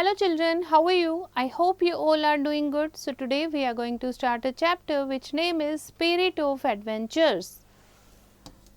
Hello children, how are you? I hope you all are doing good. So today we are going to start a chapter which name is Spirit of Adventures.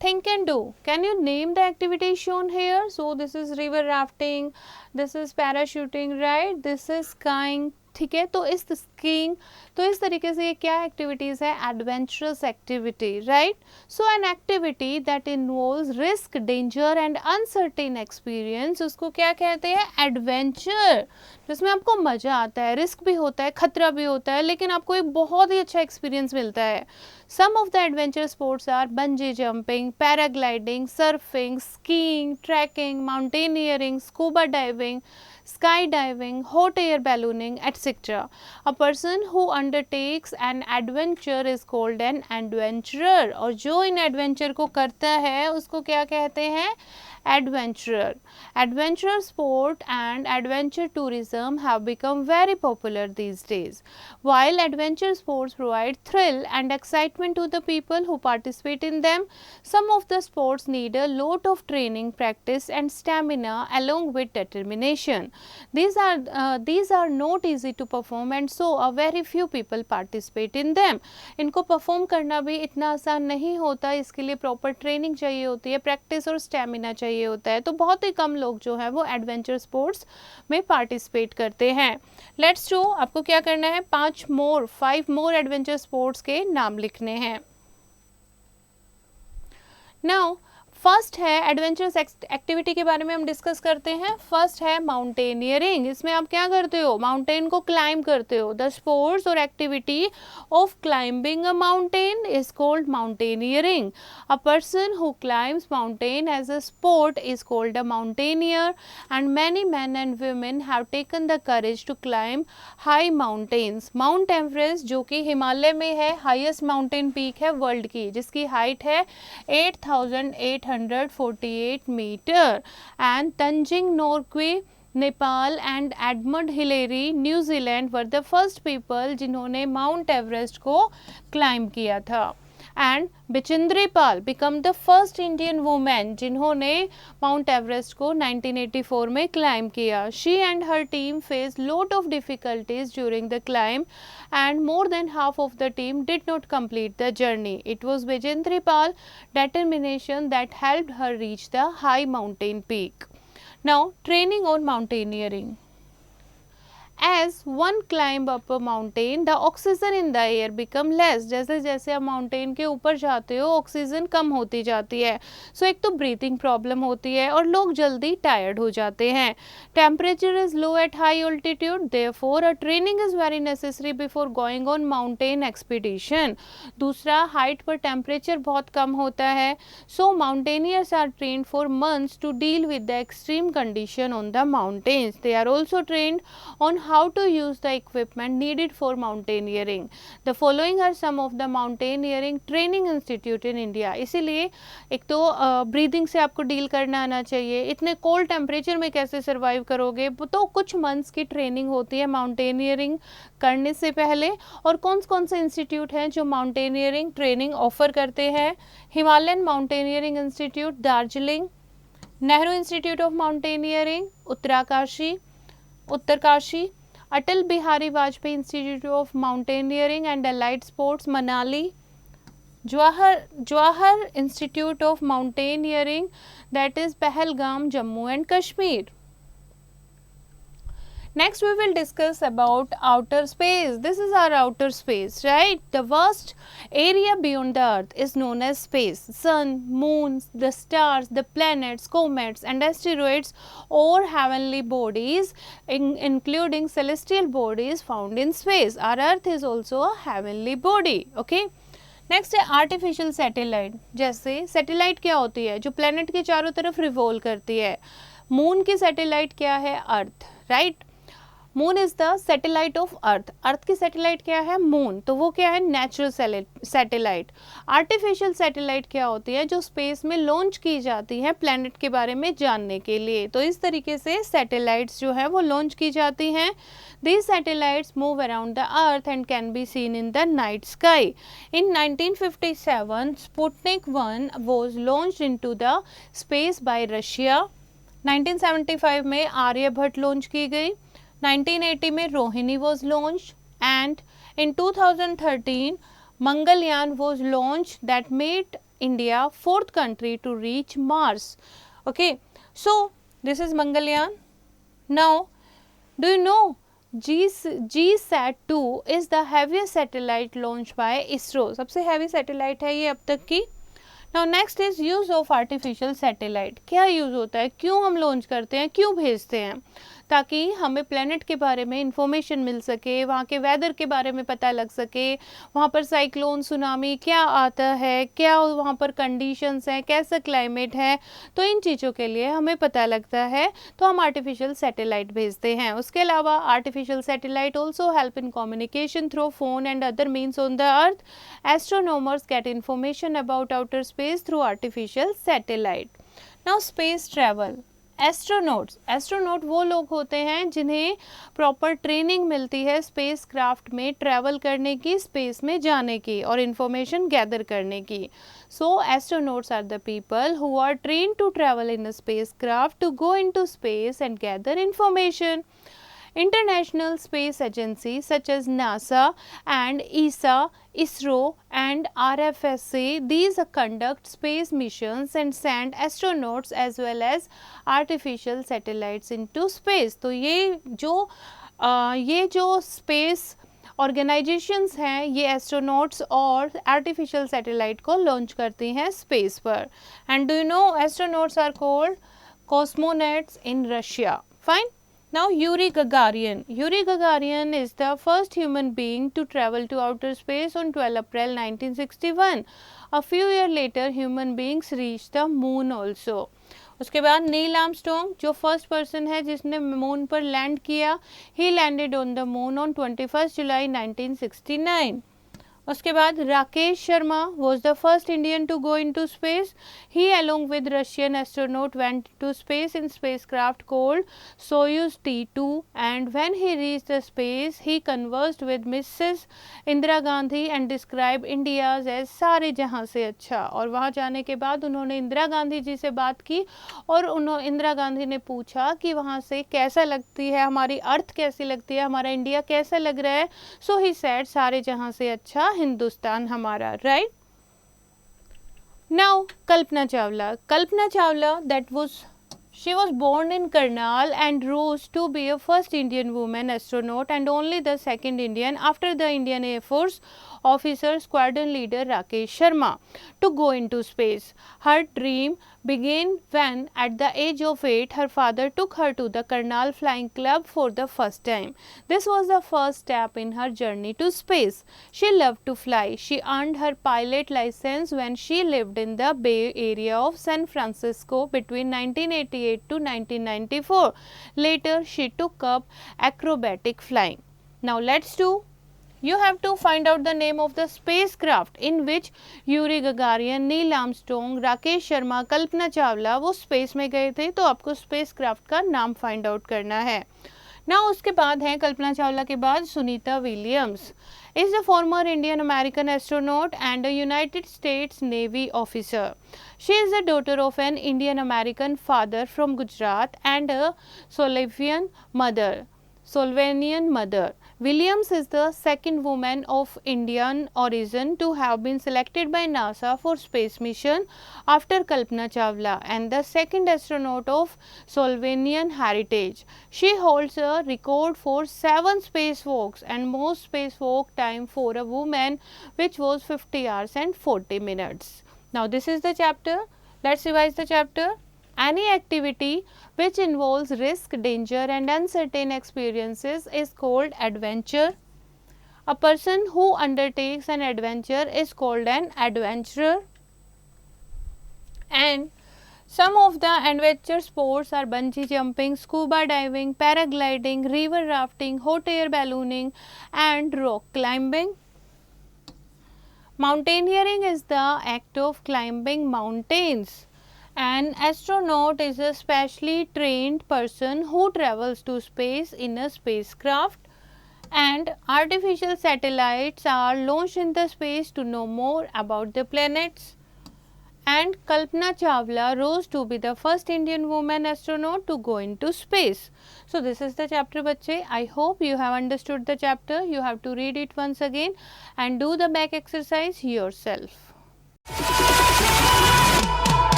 Think and do. Can you name the activity shown here? So this is river rafting, this is parachuting, right? This is skiing. ठीक है, तो इस skiing, तो इस तरीके से ये क्या एक्टिविटीज़ है? Adventurous activity, right? So an activity that involves risk, danger and uncertain experience, उसको क्या कहते हैं? एडवेंचर, जिसमें आपको मज़ा आता है, रिस्क भी होता है, खतरा भी होता है, लेकिन आपको एक बहुत ही अच्छा एक्सपीरियंस मिलता है. Some of the adventure sports are bungee jumping, paragliding, surfing, skiing, trekking, mountaineering, scuba diving, skydiving, hot air ballooning, etc. A person who undertakes an adventure is called an adventurer. और जो इन adventure को करता है उसको क्या कहते हैं? Adventurer. Adventure sport and adventure tourism have become very popular these days. While adventure sports provide thrill and excitement to the people who participate in them, some of the sports need a lot of training, practice and stamina along with determination. These are not easy to perform and so a very few people participate in them. इनको perform करना भी इतना आसान नहीं होता, इसके लिए proper training चाहिए होती है, practice और stamina चाहिए होता है, तो बहुत ही कम लोग जो है वो एडवेंचर स्पोर्ट्स में पार्टिसिपेट करते हैं. लेट्स डू, आपको क्या करना है? 5 मोर एडवेंचर स्पोर्ट्स के नाम लिखने हैं. नाउ फर्स्ट है एडवेंचरस एक्टिविटी के बारे में हम डिस्कस करते हैं. फर्स्ट है माउंटेनियरिंग. इसमें आप क्या करते हो? माउंटेन को क्लाइंब करते हो. द स्पोर्ट्स और activity of climbing a mountain is called mountaineering. A person who climbs mountain as a sport is called a mountaineer and many man and women have taken the courage to climb high mountains. Mount Everest जो कि हिमालय में है, highest mountain peak है world की, जिसकी height है 8,848 meter, and Tanjung Norgay Nepal and Edmund Hillary New Zealand were the first people जिन्होंने mount Everest को क्लाइंब किया था. And Bachendri Pal become the first Indian women जिन्होंने माउंट एवरेस्ट को 1984 में क्लाइंब किया. She and her team face lot of difficulties during the climb and more than half of the team did not complete the journey. It was Bijendri Pal determination that helped her reach the high mountain peak. Now training on mountaineering. As one climb up a mountain, the oxygen in the air become less. जैसे जैसे आप mountain के ऊपर जाते हो oxygen कम होती जाती है. सो एक तो ब्रीथिंग प्रॉब्लम होती है और लोग जल्दी टायर्ड हो जाते हैं. Temperature is low at high altitude, therefore a training is very necessary before going on mountain expedition. दूसरा, हाइट पर टेम्परेचर बहुत कम होता है. So mountaineers are trained for months to deal with the extreme condition on the mountains. They are also trained on how to use the equipment needed for mountaineering. The following are some of the mountaineering training institute in India. इसीलिए एक तो breathing से आपको deal करना आना चाहिए. इतने cold temperature में कैसे सर्वाइव करोगे? तो कुछ मंथ्स की ट्रेनिंग होती है माउंटेनियरिंग करने से पहले. और कौन से इंस्टीट्यूट हैं जो माउंटेनियरिंग ट्रेनिंग ऑफर करते हैं? Himalayan mountaineering institute Darjeeling, Nehru institute of mountaineering Uttarkashi, Atal Bihari Vajpayee institute of mountaineering and allied sports Manali, Jawahar institute of mountaineering that is Pahalgam Jammu and Kashmir. Next we will discuss about outer space. This is our outer space, right? The vast area beyond the earth is known as space. Sun, moons, the stars, the planets, comets and asteroids or heavenly bodies including celestial bodies found in space. Our earth is also a heavenly body, okay? Next है artificial satellite. जैसे satellite क्या होती है? जो planet के चारों तरफ revolve करती है. मून की सैटेलाइट क्या है? Earth, right? Moon is the satellite of earth. Earth की सैटेलाइट क्या है? मून. तो वो क्या है? Natural satellite. आर्टिफिशियल सैटेलाइट क्या होती है? जो स्पेस में लॉन्च की जाती है प्लैनेट के बारे में जानने के लिए. तो इस तरीके से सैटेलाइट्स जो है वो लॉन्च की जाती हैं. These satellites move around the earth and can be seen in the night sky. In 1957, Sputnik 1 was launched into the space by Russia. 1975 में आर्यभट्ट लॉन्च की गई. 1980 में Rohini was launched, and in 2013 Mangalyaan was launched that made India fourth country to reach Mars. Okay, so this is Mangalyaan. Now, do you know GSAT-2 is the heaviest satellite launched by ISRO. सबसे heavy satellite है ये अब तक की. Now next is use of artificial satellite. क्या use होता है, क्यों हम लॉन्च करते हैं, क्यों भेजते हैं? ताकि हमें प्लेनेट के बारे में इंफॉर्मेशन मिल सके, वहाँ के वेदर के बारे में पता लग सके, वहाँ पर साइक्लोन सुनामी क्या आता है, क्या वहाँ पर कंडीशंस हैं, कैसा क्लाइमेट है, तो इन चीज़ों के लिए हमें पता लगता है, तो हम आर्टिफिशियल सैटेलाइट भेजते हैं. उसके अलावा artificial satellite also help in communication through phone and other means on the earth. Astronomers get information about outer space through artificial satellite. Now space travel. Astronaut वो लोग होते हैं जिन्हें प्रॉपर ट्रेनिंग मिलती है स्पेस क्राफ्ट में travel करने की, स्पेस में जाने की और इंफॉर्मेशन गैदर करने की. So astronauts are the people who are train to travel in a spacecraft to go into space and gather information. International space agencies such as NASA and ESA, ISRO and RFSA, these conduct space missions and send astronauts as well as artificial satellites into space. तो ये जो space organisations हैं ये astronauts और artificial satellite को launch करती हैं space पर. And do you know astronauts are called cosmonauts in Russia. Fine. Now Yuri Gagarin. Yuri Gagarin is the first human being to travel to outer space on 12 April 1961. A few years later human beings reached the moon also. उसके बाद Neil Armstrong जो first person है जिसने moon पर land किया, ही landed on the moon on 21 जुलाई 1969. उसके बाद Rakesh Sharma was the first Indian to go into space. He along with Russian astronaut went to space in spacecraft called Soyuz T2, and when he reached the space he conversed with Mrs. Indira Gandhi and described India's as सारे जहाँ से अच्छा. और वहाँ जाने के बाद उन्होंने इंदिरा गांधी जी से बात की और इंदिरा गांधी ने पूछा कि वहाँ से कैसा लगती है, हमारी अर्थ कैसी लगती है, हमारा इंडिया कैसा लग रहा है. सो ही सेड सारे जहाँ से अच्छा हिंदुस्तान हमारा. Right. Now Kalpana Chawla she was born in Karnal and rose to be a first Indian woman astronaut and only the second Indian after the Indian Air Force officer squadron leader Rakesh Sharma to go into space. Her dream began when at the age of 8 her father took her to the Karnal Flying Club for the first time. This was the first step in her journey to space. She loved to fly. She earned her pilot license when she lived in the Bay Area of San Francisco between 1988 to 1994. Later she took up acrobatic flying. Now let's do. You have to find out the name of the spacecraft in which Yuri Gagarin, Neil Armstrong, Rakesh Sharma, Kalpana Chawla वो space में गए थे. तो आपको spacecraft का नाम find out करना है. ना उसके बाद है कल्पना चावला के बाद Sunita Williams is a former Indian American astronaut and a United States Navy officer. She is the daughter of an Indian American father from Gujarat and a Slovenian mother. Williams is the second woman of Indian origin to have been selected by NASA for space mission after Kalpana Chawla and the second astronaut of Slovenian heritage. She holds a record for 7 spacewalks and most spacewalk time for a woman, which was 50 hours and 40 minutes. Now this is the chapter. Let's revise the chapter. Any activity which involves risk, danger and uncertain experiences is called adventure. A person who undertakes an adventure is called an adventurer. And some of the adventure sports are bungee jumping, scuba diving, paragliding, river rafting, hot air ballooning and rock climbing. Mountaineering is the act of climbing mountains. An astronaut is a specially trained person who travels to space in a spacecraft, and artificial satellites are launched in the space to know more about the planets. and Kalpana Chawla rose to be the first Indian woman astronaut to go into space. So, this is the chapter bachche. I hope you have understood the chapter. You have to read it once again and do the back exercise yourself.